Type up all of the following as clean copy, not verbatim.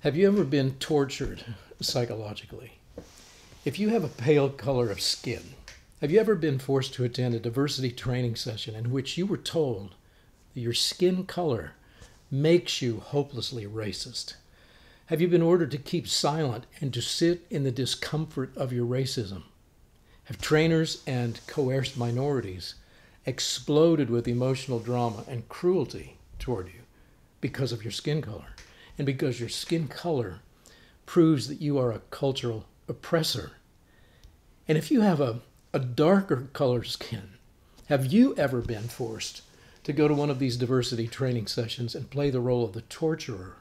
Have you ever been tortured psychologically? If you have a pale color of skin, have you ever been forced to attend a diversity training session in which you were told that your skin color makes you hopelessly racist? Have you been ordered to keep silent and to sit in the discomfort of your racism? Have trainers and coerced minorities exploded with emotional drama and cruelty toward you because of your skin color? And because your skin color proves that you are a cultural oppressor. And if you have a darker colored skin, have you ever been forced to go to one of these diversity training sessions and play the role of the torturer?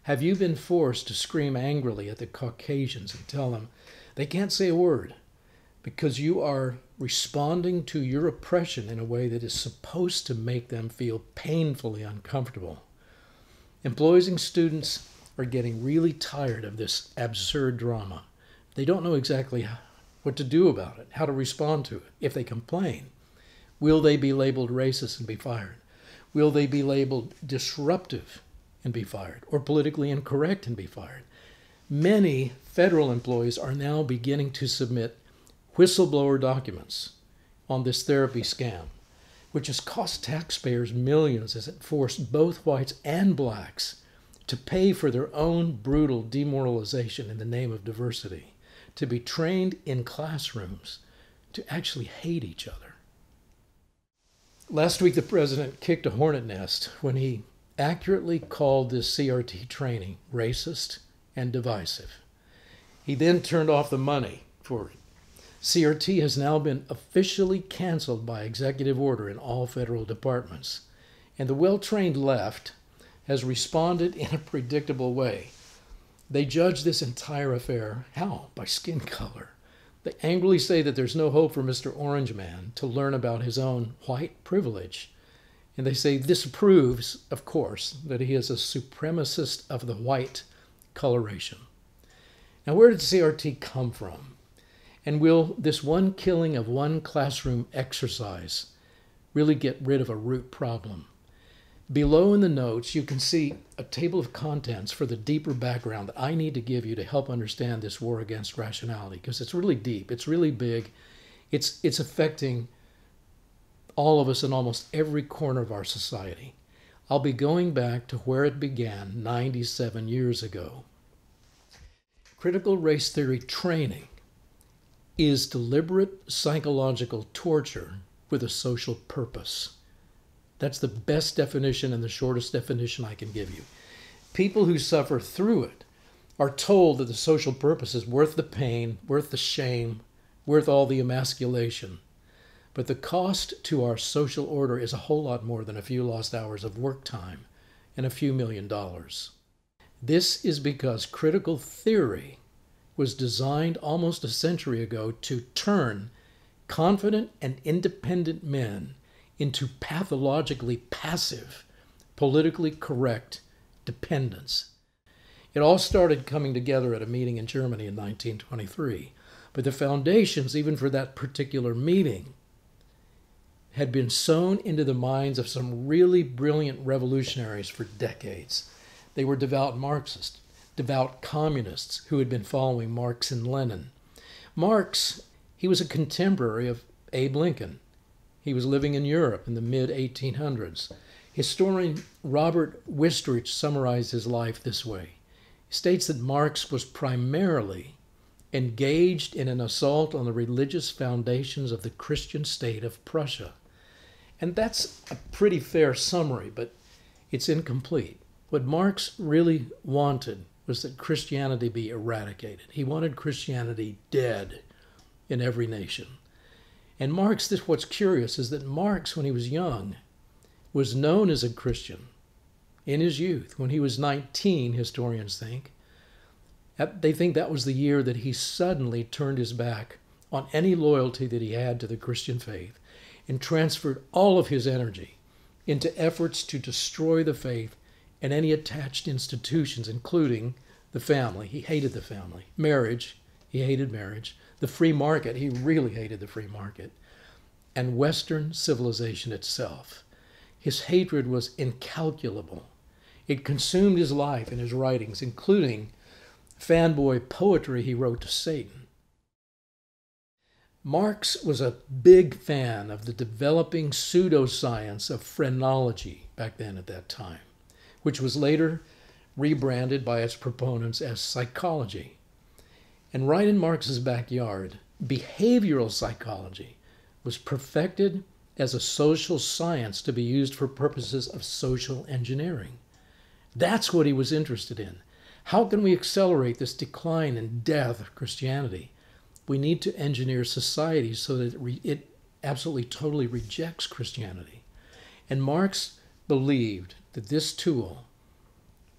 Have you been forced to scream angrily at the Caucasians and tell them they can't say a word because you are responding to your oppression in a way that is supposed to make them feel painfully uncomfortable? Employees and students are getting really tired of this absurd drama. They don't know exactly what to do about it, how to respond to it. If they complain, will they be labeled racist and be fired? Will they be labeled disruptive and be fired, or politically incorrect and be fired? Many federal employees are now beginning to submit whistleblower documents on this therapy scam, which has cost taxpayers millions as it forced both whites and blacks to pay for their own brutal demoralization in the name of diversity, to be trained in classrooms to actually hate each other. Last week, the president kicked a hornet nest when he accurately called this CRT training racist and divisive. He then turned off the money for it. CRT has now been officially canceled by executive order in all federal departments, and the well-trained left has responded in a predictable way. They judge this entire affair, how? By skin color. They angrily say that there's no hope for Mr. Orange Man to learn about his own white privilege. And they say this proves, of course, that he is a supremacist of the white coloration. Now, where did CRT come from? And will this one killing of one classroom exercise really get rid of a root problem? Below in the notes, you can see a table of contents for the deeper background that I need to give you to help understand this war against rationality, because it's really deep, it's really big, it's affecting all of us in almost every corner of our society. I'll be going back to where it began 97 years ago. Critical race theory training is deliberate psychological torture with a social purpose. That's the best definition and the shortest definition I can give you. People who suffer through it are told that the social purpose is worth the pain, worth the shame, worth all the emasculation. But the cost to our social order is a whole lot more than a few lost hours of work time and a few $1 million. This is because critical theory was designed almost a century ago to turn confident and independent men into pathologically passive, politically correct dependents. It all started coming together at a meeting in Germany in 1923, but the foundations, even for that particular meeting, had been sown into the minds of some really brilliant revolutionaries for decades. They were devout Marxists, devout communists who had been following Marx and Lenin. Marx, he was a contemporary of Abe Lincoln. He was living in Europe in the mid-1800s. Historian Robert Wistrich summarized his life this way. He states that Marx was primarily engaged in an assault on the religious foundations of the Christian state of Prussia. And that's a pretty fair summary, but it's incomplete. What Marx really wanted was that Christianity be eradicated. He wanted Christianity dead in every nation. And Marx, what's curious is that Marx, when he was young, was known as a Christian in his youth. When he was 19, historians think, they think that was the year that he suddenly turned his back on any loyalty that he had to the Christian faith and transferred all of his energy into efforts to destroy the faith and any attached institutions, including the family. He hated the family. Marriage, he hated marriage. The free market, he really hated the free market. And Western civilization itself. His hatred was incalculable. It consumed his life and his writings, including fanboy poetry he wrote to Satan. Marx was a big fan of the developing pseudoscience of phrenology back then at that time, which was later rebranded by its proponents as psychology. And right in Marx's backyard, behavioral psychology was perfected as a social science to be used for purposes of social engineering. That's what he was interested in. How can we accelerate this decline and death of Christianity? We need to engineer society so that it absolutely totally rejects Christianity. And Marx believed that this tool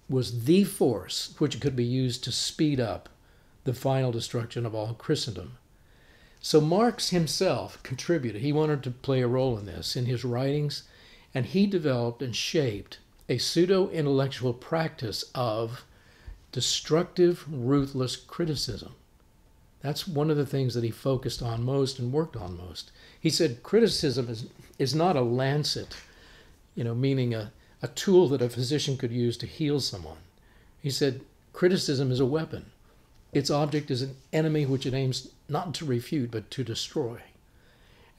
was the force which could be used to speed up the final destruction of all Christendom. So Marx himself contributed. He wanted to play a role in this in his writings, and he developed and shaped a pseudo-intellectual practice of destructive, ruthless criticism. That's one of the things that he focused on most and worked on most. He said criticism is not a lancet, meaning a tool that a physician could use to heal someone. He said criticism is a weapon. Its object is an enemy which it aims not to refute, but to destroy.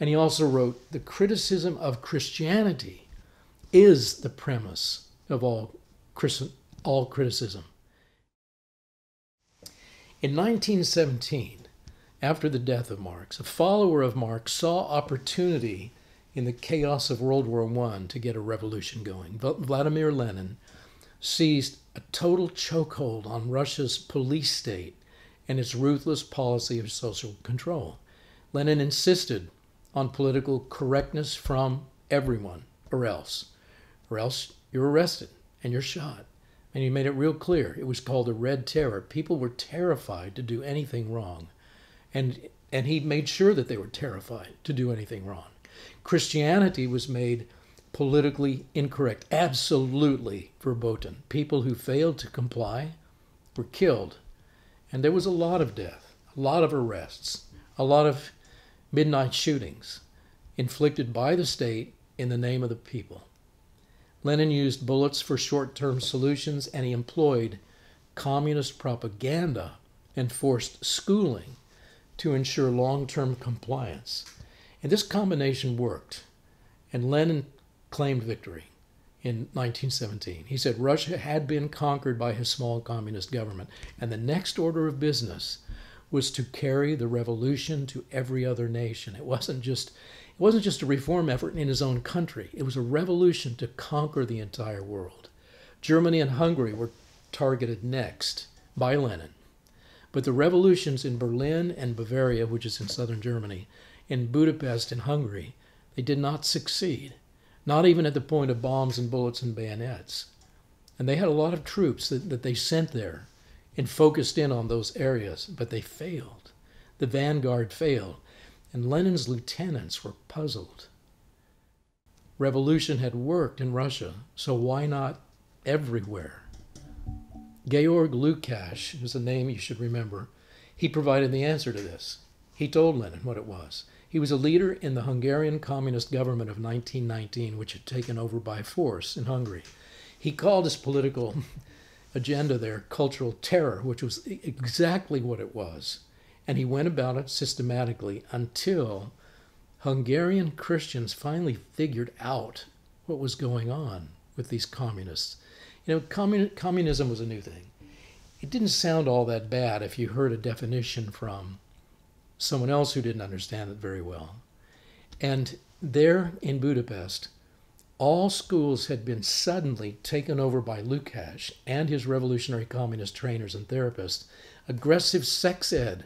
And he also wrote, the criticism of Christianity is the premise of all criticism. In 1917, after the death of Marx, a follower of Marx saw opportunity in the chaos of World War I to get a revolution going. Vladimir Lenin seized a total chokehold on Russia's police state and its ruthless policy of social control. Lenin insisted on political correctness from everyone, or else you're arrested and you're shot. And he made it real clear. It was called the Red Terror. People were terrified to do anything wrong. And he made sure that they were terrified to do anything wrong. Christianity was made politically incorrect, absolutely verboten. People who failed to comply were killed. And there was a lot of death, a lot of arrests, a lot of midnight shootings inflicted by the state in the name of the people. Lenin used bullets for short-term solutions, and he employed communist propaganda and forced schooling to ensure long-term compliance. And this combination worked, and Lenin claimed victory in 1917. He said Russia had been conquered by his small communist government, and the next order of business was to carry the revolution to every other nation. It wasn't just a reform effort in his own country. It was a revolution to conquer the entire world. Germany and Hungary were targeted next by Lenin. But the revolutions in Berlin and Bavaria, which is in southern Germany, in Budapest and Hungary, they did not succeed, not even at the point of bombs and bullets and bayonets. And they had a lot of troops that they sent there and focused in on those areas, but they failed. The vanguard failed, and Lenin's lieutenants were puzzled. Revolution had worked in Russia, so why not everywhere? Georg Lukács is a name you should remember. He provided the answer to this. He told Lenin what it was. He was a leader in the Hungarian communist government of 1919, which had taken over by force in Hungary. He called his political agenda there cultural terror, which was exactly what it was. And he went about it systematically until Hungarian Christians finally figured out what was going on with these communists. Communism was a new thing. It didn't sound all that bad if you heard a definition from someone else who didn't understand it very well. And there in Budapest, all schools had been suddenly taken over by Lukács and his revolutionary communist trainers and therapists. Aggressive sex ed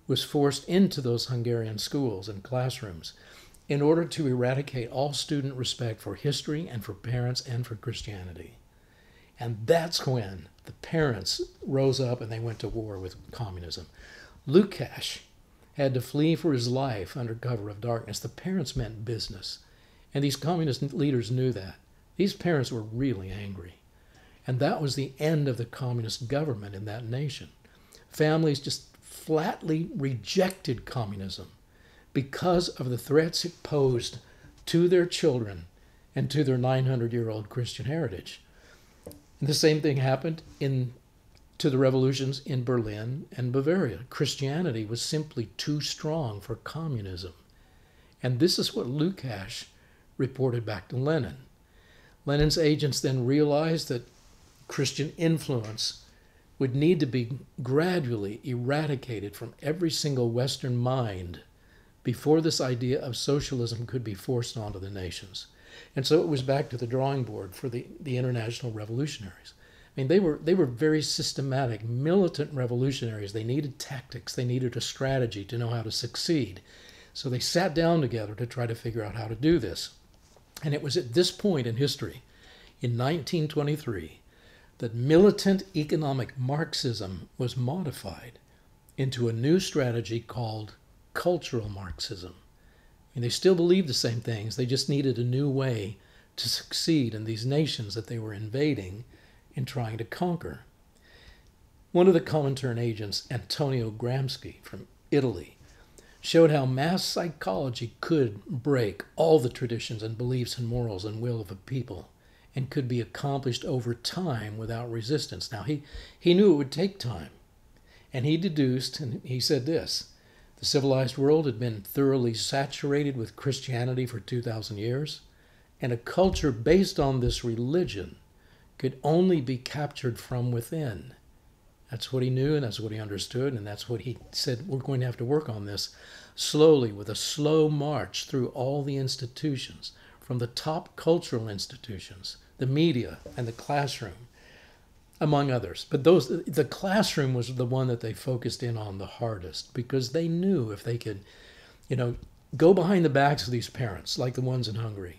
was forced into those Hungarian schools and classrooms in order to eradicate all student respect for history and for parents and for Christianity. And that's when the parents rose up and they went to war with communism. Lukács had to flee for his life under cover of darkness. The parents meant business. And these communist leaders knew that. These parents were really angry. And that was the end of the communist government in that nation. Families just flatly rejected communism because of the threats it posed to their children and to their 900-year-old Christian heritage. And the same thing happened to the revolutions in Berlin and Bavaria. Christianity was simply too strong for communism. And this is what Lukács reported back to Lenin. Lenin's agents then realized that Christian influence would need to be gradually eradicated from every single Western mind before this idea of socialism could be forced onto the nations. And so it was back to the drawing board for the international revolutionaries. I mean, they were very systematic, militant revolutionaries. They needed tactics. They needed a strategy to know how to succeed. So they sat down together to try to figure out how to do this. And it was at this point in history, in 1923, that militant economic Marxism was modified into a new strategy called cultural Marxism. I mean, they still believed the same things. They just needed a new way to succeed in these nations that they were invading and trying to conquer. One of the Comintern agents, Antonio Gramsci from Italy, showed how mass psychology could break all the traditions and beliefs and morals and will of a people and could be accomplished over time without resistance. Now, he knew it would take time. And he deduced, and he said this, the civilized world had been thoroughly saturated with Christianity for 2,000 years, and a culture based on this religion could only be captured from within. That's what he knew, and that's what he understood, and that's what he said, we're going to have to work on this slowly, with a slow march through all the institutions, from the top cultural institutions, the media, and the classroom, among others. But the classroom was the one that they focused in on the hardest, because they knew if they could, go behind the backs of these parents, like the ones in Hungary,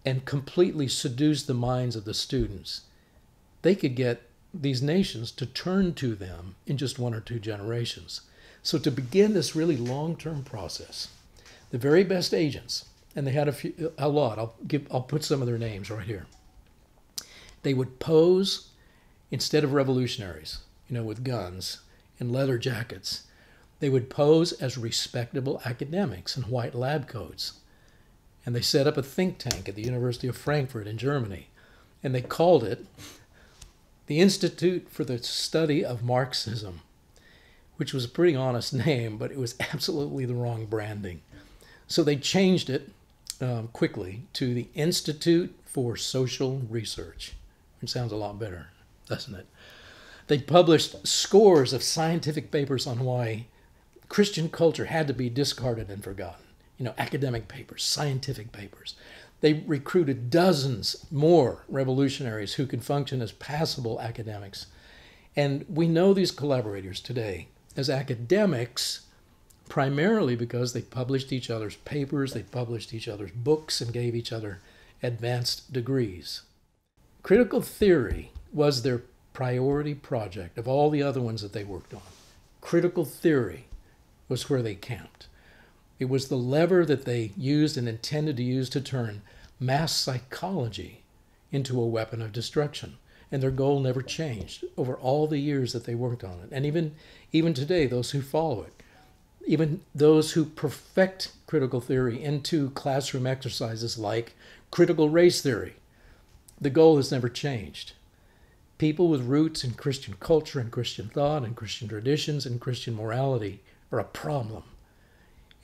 and completely seduce the minds of the students, they could get these nations to turn to them in just 1 or 2 generations. So to begin this really long-term process, the very best agents, and they had a lot. I'll put some of their names right here. They would pose, instead of revolutionaries, with guns and leather jackets, they would pose as respectable academics in white lab coats. And they set up a think tank at the University of Frankfurt in Germany, and they called it the Institute for the Study of Marxism, which was a pretty honest name, but it was absolutely the wrong branding. So they changed it quickly to the Institute for Social Research. It sounds a lot better, doesn't it? They published scores of scientific papers on why Christian culture had to be discarded and forgotten. Academic papers, scientific papers. They recruited dozens more revolutionaries who could function as passable academics. And we know these collaborators today as academics primarily because they published each other's papers, they published each other's books, and gave each other advanced degrees. Critical theory was their priority project of all the other ones that they worked on. Critical theory was where they camped. It was the lever that they used and intended to use to turn mass psychology into a weapon of destruction. And their goal never changed over all the years that they worked on it. And even today, those who follow it, even those who perfect critical theory into classroom exercises like critical race theory, the goal has never changed. People with roots in Christian culture and Christian thought and Christian traditions and Christian morality are a problem.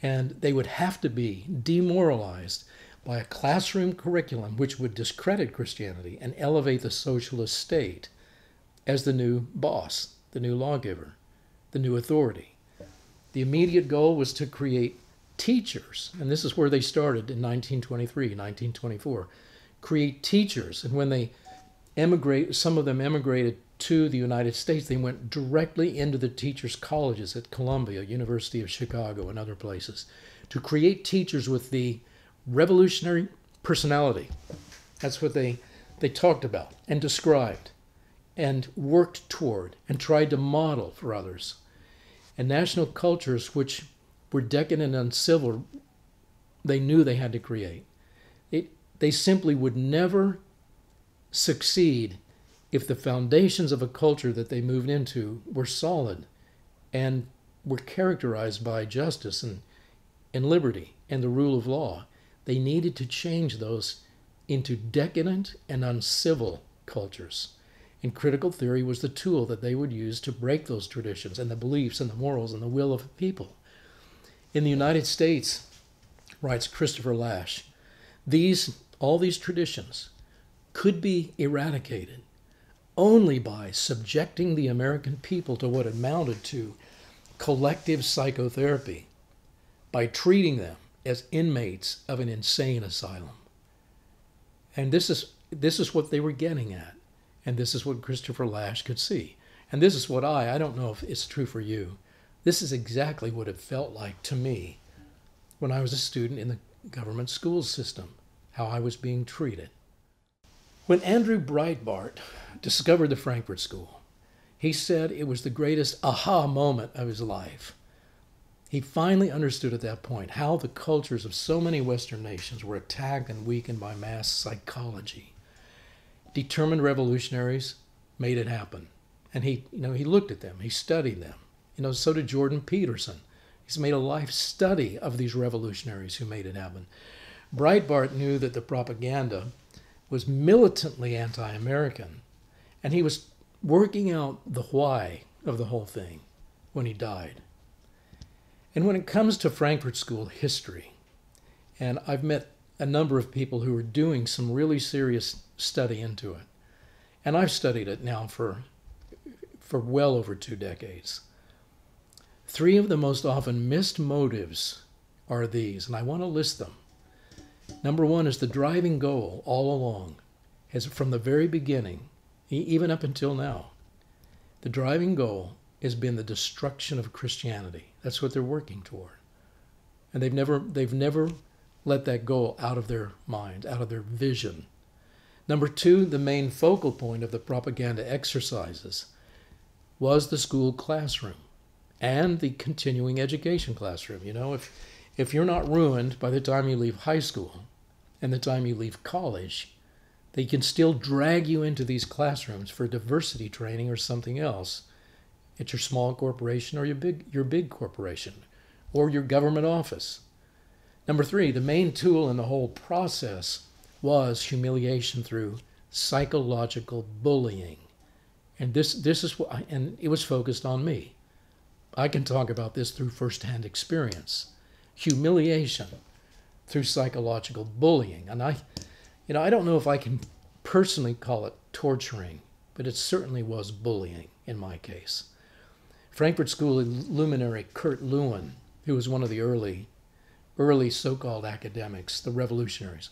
And they would have to be demoralized by a classroom curriculum which would discredit Christianity and elevate the socialist state as the new boss, the new lawgiver, the new authority. The immediate goal was to create teachers, and this is where they started in 1923, 1924, create teachers. And when they some of them emigrated to the United States, they went directly into the teachers' colleges at Columbia, University of Chicago, and other places to create teachers with the revolutionary personality. That's what they talked about and described and worked toward and tried to model for others. And national cultures which were decadent and uncivil, they knew they had to create. They simply would never succeed if the foundations of a culture that they moved into were solid and were characterized by justice and liberty and the rule of law. They needed to change those into decadent and uncivil cultures. And critical theory was the tool that they would use to break those traditions and the beliefs and the morals and the will of people. In the United States, writes Christopher Lasch, all these traditions could be eradicated only by subjecting the American people to what amounted to collective psychotherapy, by treating them as inmates of an insane asylum. And this is what they were getting at. And this is what Christopher Lasch could see. And this is what I don't know if it's true for you, this is exactly what it felt like to me when I was a student in the government school system, how I was being treated. When Andrew Breitbart discovered the Frankfurt School, he said it was the greatest aha moment of his life. He finally understood at that point how the cultures of so many Western nations were attacked and weakened by mass psychology. Determined revolutionaries made it happen. And he looked at them, he studied them. So did Jordan Peterson. He's made a life study of these revolutionaries who made it happen. Breitbart knew that the propaganda was militantly anti-American, and he was working out the why of the whole thing when he died. And when it comes to Frankfurt School history, and I've met a number of people who are doing some really serious study into it, and I've studied it now for well over 2 decades. 3 of the most often missed motives are these, and I want to list them. Number 1 is the driving goal all along, has from the very beginning, even up until now, the driving goal has been the destruction of Christianity. That's what they're working toward. And they've never let that goal out of their mind, out of their vision. Number 2, the main focal point of the propaganda exercises was the school classroom and the continuing education classroom. If you're not ruined by the time you leave high school and the time you leave college, they can still drag you into these classrooms for diversity training or something else at your small corporation or your big corporation or your government office. Number 3, the main tool in the whole process was humiliation through psychological bullying. And this is what, and it was focused on me. I can talk about this through firsthand experience. Humiliation through psychological bullying. And I don't know if I can personally call it torturing, but it certainly was bullying in my case. Frankfurt School luminary Kurt Lewin, who was one of the early so-called academics, the revolutionaries,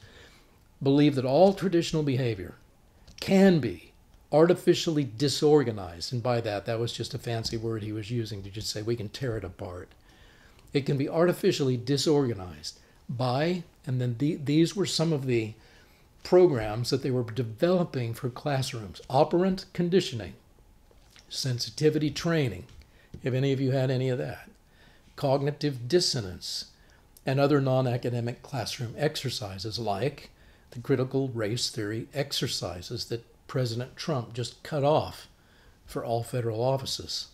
believed that all traditional behavior can be artificially disorganized. And by that was just a fancy word he was using to just say we can tear it apart. It can be artificially disorganized by, and then these were some of the programs that they were developing for classrooms: operant conditioning, sensitivity training, if any of you had any of that, cognitive dissonance, and other non-academic classroom exercises like the critical race theory exercises that President Trump just cut off for all federal offices.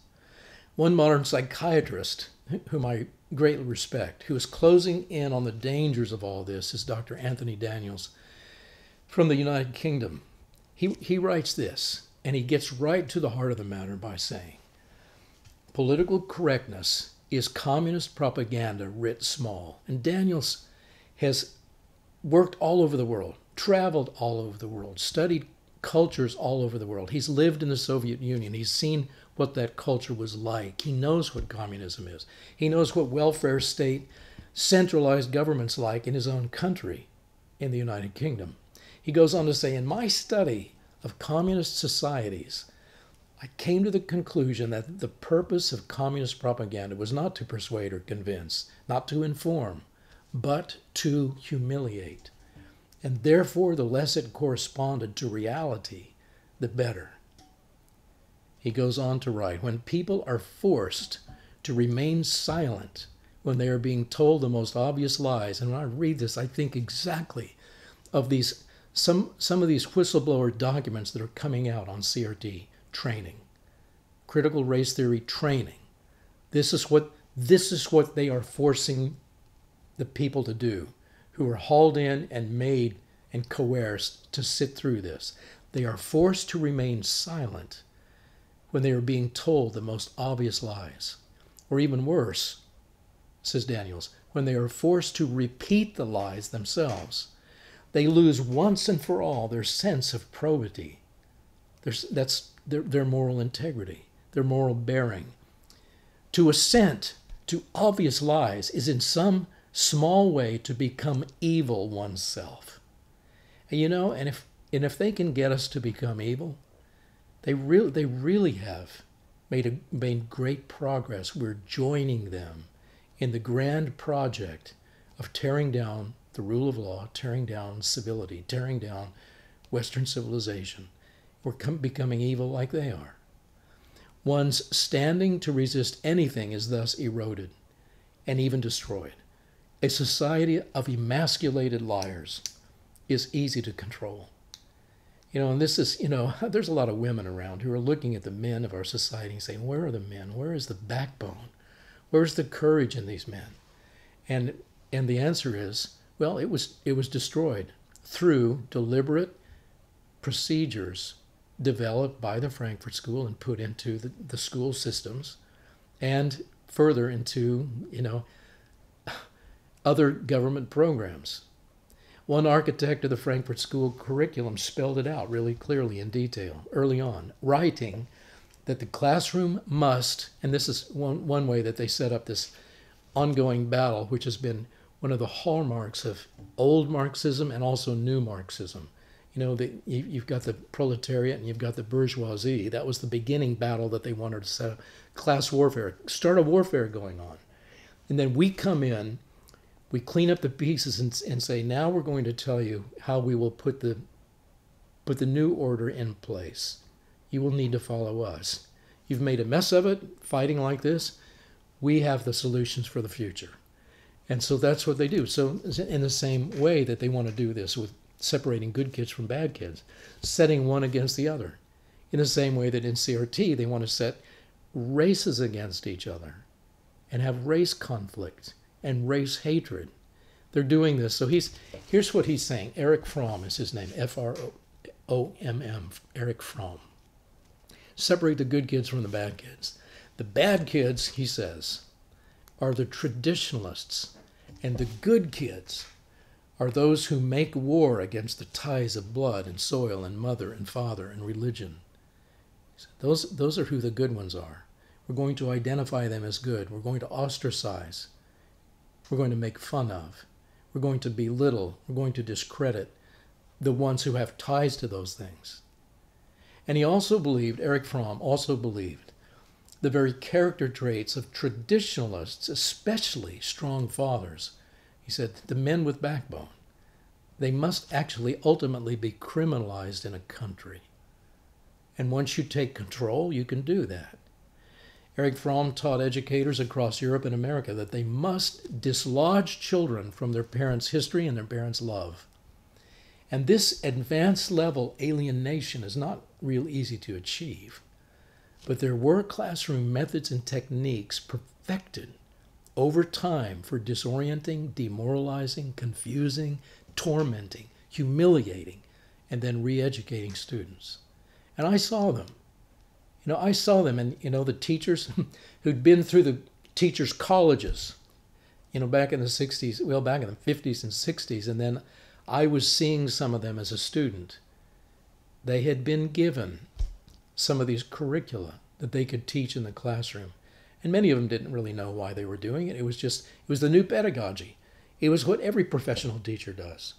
One modern psychiatrist, whom I greatly respect, who is closing in on the dangers of all this, is Dr. Anthony Daniels from the United Kingdom. He writes this, and he gets right to the heart of the matter by saying, political correctness is communist propaganda writ small. And Daniels has worked all over the world, traveled all over the world, studied cultures all over the world. He's lived in the Soviet Union. He's seen what that culture was like. He knows what communism is. He knows what welfare state, centralized government's like in his own country, in the United Kingdom. He goes on to say, in my study of communist societies, I came to the conclusion that the purpose of communist propaganda was not to persuade or convince, not to inform, but to humiliate. And therefore, the less it corresponded to reality, the better. He goes on to write, when people are forced to remain silent when they are being told the most obvious lies, and when I read this, I think exactly of these some of these whistleblower documents that are coming out on CRT training, critical race theory training. This is what they are forcing the people to do, who are hauled in and made and coerced to sit through this. They are forced to remain silent when they are being told the most obvious lies. Or even worse, says Daniels, when they are forced to repeat the lies themselves. They lose once and for all their sense of probity. That's their moral integrity, their moral bearing. To assent to obvious lies is in some small way to become evil oneself. And if they can get us to become evil, they really have made great progress. We're joining them in the grand project of tearing down the rule of law, tearing down civility, tearing down Western civilization. We're becoming evil like they are. One's standing to resist anything is thus eroded and even destroyed. A society of emasculated liars is easy to control. And this is, there's a lot of women around who are looking at the men of our society and saying, where are the men? Where is the backbone? Where's the courage in these men? And the answer is, well, it was destroyed through deliberate procedures developed by the Frankfurt School and put into the school systems and further into, other government programs. One architect of the Frankfurt School curriculum spelled it out really clearly in detail early on, writing that the classroom must, and this is one way that they set up this ongoing battle, which has been one of the hallmarks of old Marxism and also new Marxism. You've got the proletariat and you've got the bourgeoisie. That was the beginning battle that they wanted to set up. Class warfare, start a warfare going on. And then we come in, we clean up the pieces and say, now we're going to tell you how we will put the new order in place. You will need to follow us. You've made a mess of it, fighting like this. We have the solutions for the future. And so that's what they do. So in the same way that they want to do this with separating good kids from bad kids, setting one against the other. In the same way that in CRT, they want to set races against each other and have race conflict and race hatred. They're doing this. So here's what he's saying. Erich Fromm is his name, F-R-O-M-M, Erich Fromm. Separate the good kids from the bad kids. The bad kids, he says, are the traditionalists, and the good kids are those who make war against the ties of blood and soil and mother and father and religion. Those are who the good ones are. We're going to identify them as good. We're going to ostracize. We're going to make fun of. We're going to belittle. We're going to discredit the ones who have ties to those things. And he also believed, Erich Fromm also believed, the very character traits of traditionalists, especially strong fathers. He said, the men with backbone, they must actually ultimately be criminalized in a country. And once you take control, you can do that. Erich Fromm taught educators across Europe and America that they must dislodge children from their parents' history and their parents' love. And this advanced level alienation is not real easy to achieve. But there were classroom methods and techniques perfected over time for disorienting, demoralizing, confusing, tormenting, humiliating, and then re-educating students. And I saw them. I saw them, and the teachers who'd been through the teachers' colleges, back in the 60s, back in the 50s and 60s, and then I was seeing some of them as a student. They had been given some of these curricula that they could teach in the classroom. And many of them didn't really know why they were doing it. It was the new pedagogy. It was what every professional teacher does.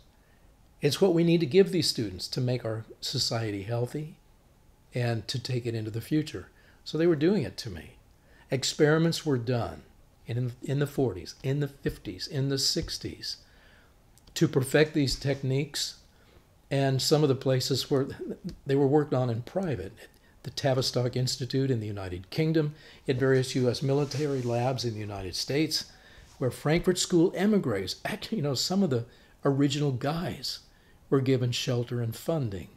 It's what we need to give these students to make our society healthy and to take it into the future. So they were doing it to me. Experiments were done in the 40s, in the 50s, in the 60s to perfect these techniques. And some of the places where they were worked on in private, the Tavistock Institute in the United Kingdom, at various U.S. military labs in the United States, where Frankfurt School emigres, actually, some of the original guys were given shelter and funding.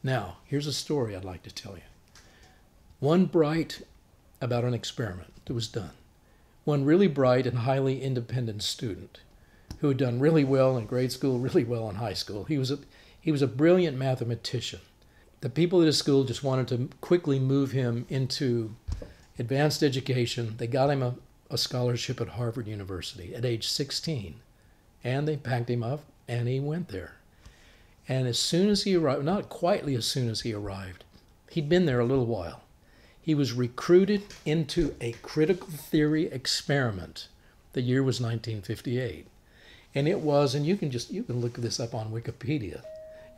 Now, here's a story I'd like to tell you. About an experiment that was done. One really bright and highly independent student who had done really well in grade school, really well in high school. He was He was a brilliant mathematician. The people at his school just wanted to quickly move him into advanced education. They got him a scholarship at Harvard University at age 16. And they packed him up, and he went there. And as soon as he arrived, not quite as soon as he arrived, he'd been there a little while. He was recruited into a critical theory experiment. The year was 1958. And it was, and you can look this up on Wikipedia,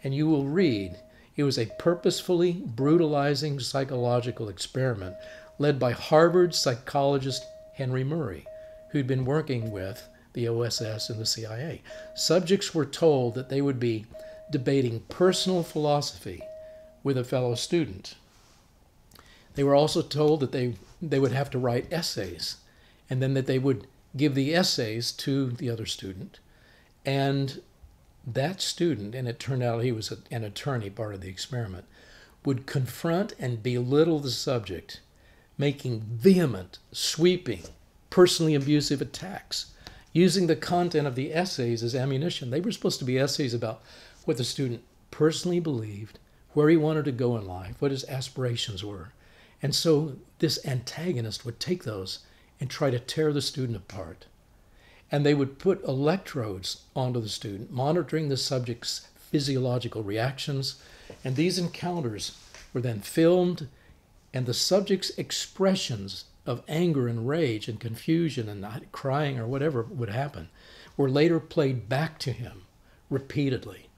and you will read, it was a purposefully brutalizing psychological experiment led by Harvard psychologist Henry Murray, who'd been working with the OSS and the CIA. Subjects were told that they would be debating personal philosophy with a fellow student. They were also told that they would have to write essays, and then that they would give the essays to the other student. And that student, and it turned out he was an attorney, part of the experiment, would confront and belittle the subject, making vehement, sweeping, personally abusive attacks, using the content of the essays as ammunition. They were supposed to be essays about what the student personally believed, where he wanted to go in life, what his aspirations were. And so this antagonist would take those and try to tear the student apart. And they would put electrodes onto the student, monitoring the subject's physiological reactions. And these encounters were then filmed, and the subject's expressions of anger and rage and confusion and not crying or whatever would happen were later played back to him repeatedly.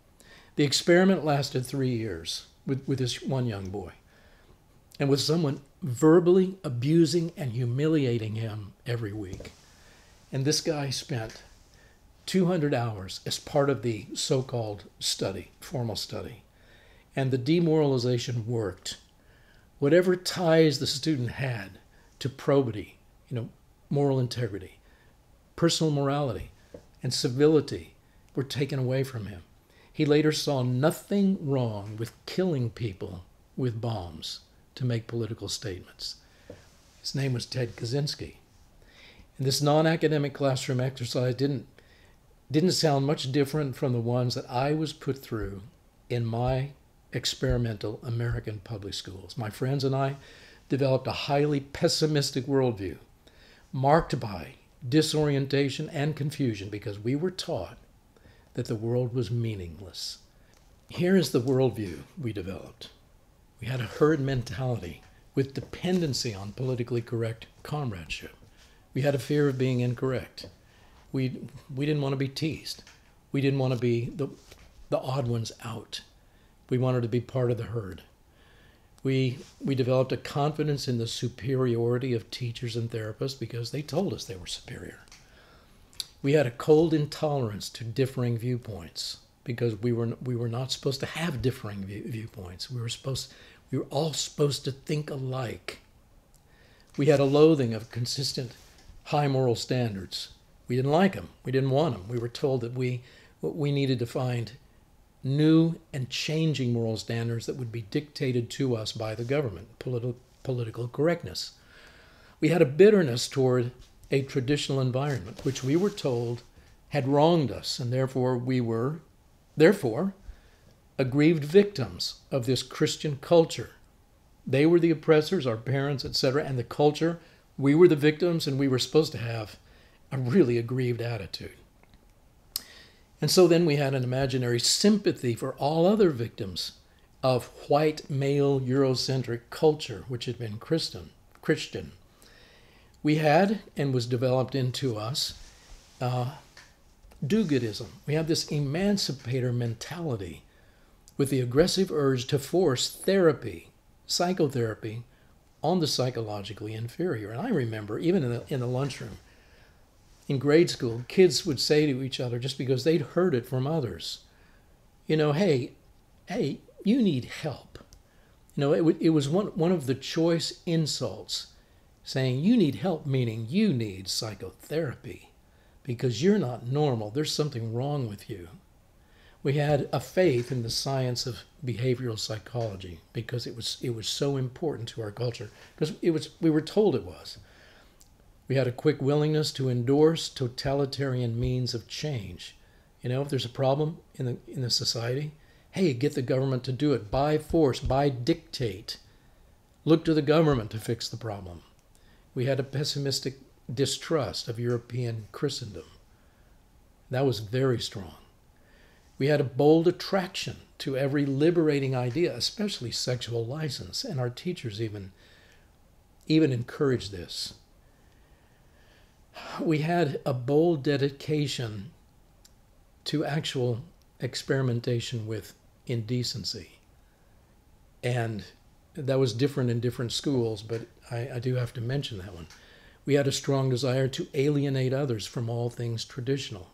The experiment lasted 3 years with this one young boy, and with someone verbally abusing and humiliating him every week. And this guy spent 200 hours as part of the so-called study, formal study. And the demoralization worked. Whatever ties the student had to probity, moral integrity, personal morality, and civility were taken away from him. He later saw nothing wrong with killing people with bombs to make political statements. His name was Ted Kaczynski. And this non-academic classroom exercise didn't sound much different from the ones that I was put through in my experimental American public schools. My friends and I developed a highly pessimistic worldview, marked by disorientation and confusion because we were taught that the world was meaningless. Here is the worldview we developed. We had a herd mentality with dependency on politically correct comradeship. We had a fear of being incorrect. We didn't want to be teased. We didn't want to be the odd ones out. We wanted to be part of the herd. We developed a confidence in the superiority of teachers and therapists because they told us they were superior. We had a cold intolerance to differing viewpoints because we were not supposed to have differing viewpoints. We were all supposed to think alike. We had a loathing of consistent high moral standards. We didn't like them. We didn't want them. We were told that we needed to find new and changing moral standards that would be dictated to us by the government, political correctness. We had a bitterness toward a traditional environment, which we were told had wronged us, and therefore we were, aggrieved victims of this Christian culture. They were the oppressors, our parents, etc., and the culture, we were the victims, and we were supposed to have a really aggrieved attitude. And so then we had an imaginary sympathy for all other victims of white male Eurocentric culture, which had been Christian. We had, and was developed into us, do-goodism. We have this emancipator mentality with the aggressive urge to force therapy, psychotherapy, on the psychologically inferior. And I remember, even in the lunchroom, in grade school, kids would say to each other, just because they'd heard it from others, hey, you need help. It was one of the choice insults, saying you need help, meaning you need psychotherapy because you're not normal. There's something wrong with you. We had a faith in the science of behavioral psychology because it was so important to our culture, because we were told it was. We had a quick willingness to endorse totalitarian means of change. If there's a problem in the society, Hey, get the government to do it by force, by dictate. Look to the government to fix the problem. We had a pessimistic distrust of European Christendom. That was very strong. We had a bold attraction to every liberating idea, especially sexual license, and our teachers even encouraged this. We had a bold dedication to actual experimentation with indecency. And that was different in different schools, but I do have to mention that one. We had a strong desire to alienate others from all things traditional,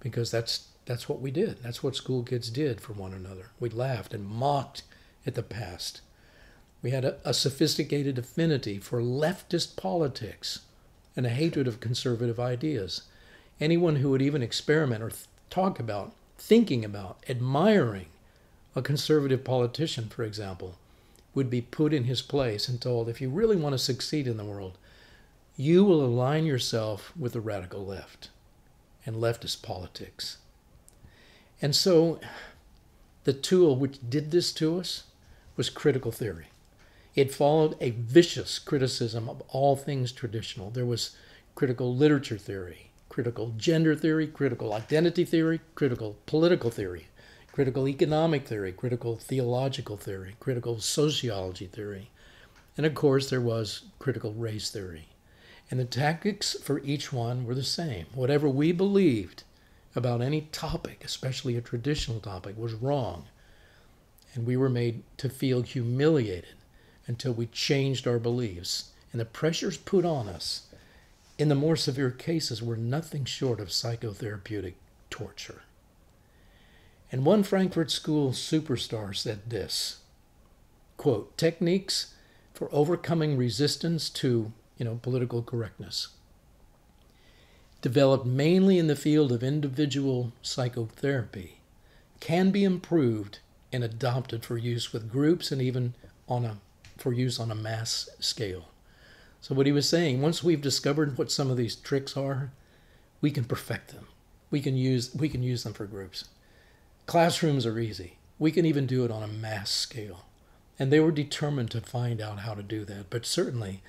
because that's what we did. That's what school kids did for one another. We laughed and mocked at the past. We had a sophisticated affinity for leftist politics and a hatred of conservative ideas. Anyone who would even experiment or talk about, thinking about, admiring a conservative politician, for example, would be put in his place and told, if you really want to succeed in the world, you will align yourself with the radical left and leftist politics. And so the tool which did this to us was critical theory. It followed a vicious criticism of all things traditional. There was critical literature theory, critical gender theory, critical identity theory, critical political theory, critical economic theory, critical theological theory, critical sociology theory. And of course, there was critical race theory. And the tactics for each one were the same. Whatever we believed about any topic, especially a traditional topic, was wrong. And we were made to feel humiliated until we changed our beliefs. And the pressures put on us in the more severe cases were nothing short of psychotherapeutic torture. And one Frankfurt School superstar said this, quote, techniques for overcoming resistance to, political correctness, developed mainly in the field of individual psychotherapy, can be improved and adopted for use with groups and even for use on a mass scale. So what he was saying, once we've discovered what some of these tricks are, we can perfect them. We can use them for groups. Classrooms are easy. We can even do it on a mass scale. And they were determined to find out how to do that. But certainly,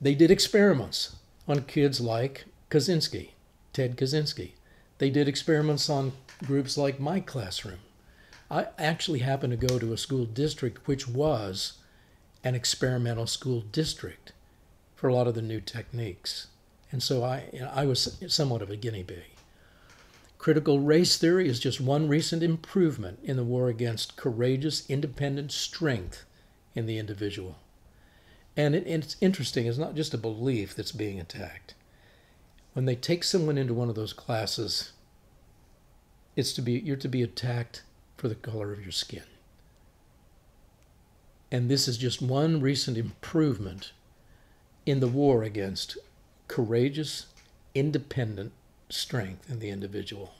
they did experiments on kids like Ted Kaczynski. They did experiments on groups like my classroom. I actually happened to go to a school district which was an experimental school district for a lot of the new techniques. And so I was somewhat of a guinea pig. Critical race theory is just one recent improvement in the war against courageous, independent strength in the individual. And it's interesting, it's not just a belief that's being attacked. When they take someone into one of those classes, you're to be attacked for the color of your skin. And this is just one recent improvement in the war against courageous, independent strength in the individual.